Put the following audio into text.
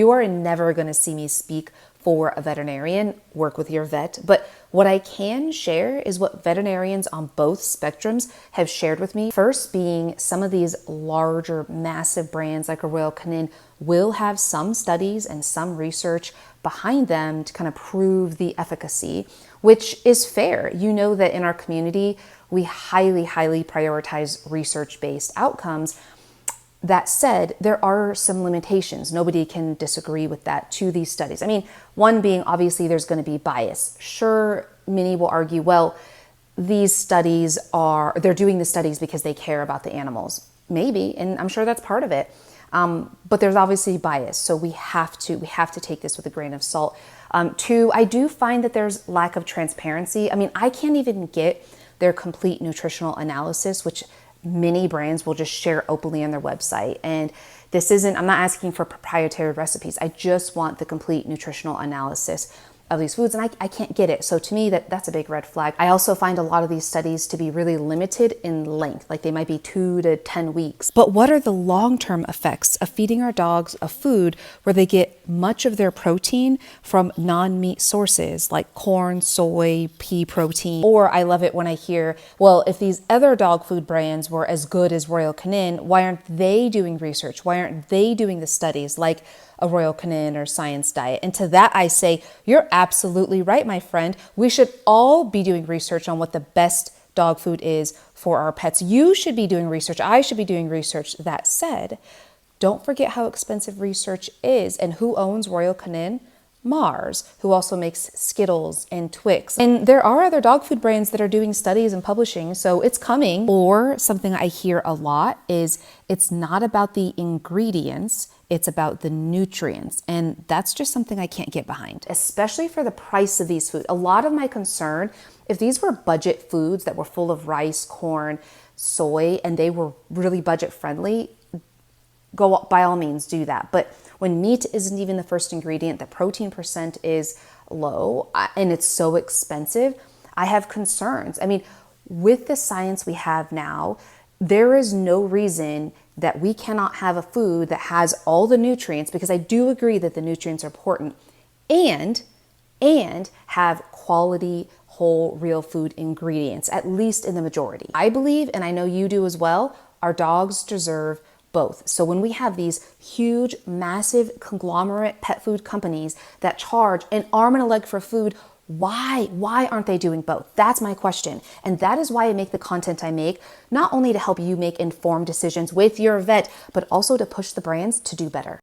You are never going to see me speak for a veterinarian, work with your vet, but what I can share is what veterinarians on both spectrums have shared with me. First being some of these larger, massive brands like a Royal Canin will have some studies and some research behind them to kind of prove the efficacy, which is fair. You know that in our community, we highly prioritize research-based outcomes. That said, there are some limitations. Nobody can disagree with that to these studies. I mean, one being obviously there's going to be bias. Sure, many will argue, well, these studies they're doing the studies because they care about the animals. Maybe, and I'm sure that's part of it. But there's obviously bias, so we have to take this with a grain of salt. Two, I do find that there's lack of transparency. I mean, I can't even get their complete nutritional analysis, which many brands will just share openly on their website. And I'm not asking for proprietary recipes. I just want the complete nutritional analysis of these foods, and I can't get it. So to me, that's a big red flag. I also find a lot of these studies to be really limited in length, like they might be 2 to 10 weeks. But what are the long-term effects of feeding our dogs a food where they get much of their protein from non-meat sources like corn, soy, pea protein? Or I love it when I hear, well, if these other dog food brands were as good as Royal Canin, why aren't they doing research? Why aren't they doing the studies like a Royal Canin or Science Diet? And to that I say, you're absolutely right, my friend. We should all be doing research on what the best dog food is for our pets. You should be doing research. I should be doing research. That said, don't forget how expensive research is. And who owns Royal Canin? Mars, who also makes Skittles and Twix. And there are other dog food brands that are doing studies and publishing, so it's coming. Or something I hear a lot is it's not about the ingredients, it's about the nutrients. And that's just something I can't get behind, especially for the price of these foods. A lot of my concern, if these were budget foods that were full of rice, corn, soy, and they were really budget friendly, go by all means do that. But when meat isn't even the first ingredient, the protein percent is low, and it's so expensive, I have concerns. I mean, with the science we have now, there is no reason that we cannot have a food that has all the nutrients, because I do agree that the nutrients are important, and have quality, whole, real food ingredients, at least in the majority. I believe, and I know you do as well, our dogs deserve both. So when we have these huge, massive conglomerate pet food companies that charge an arm and a leg for food, why aren't they doing both? That's my question. And that is why I make the content I make, not only to help you make informed decisions with your vet, but also to push the brands to do better.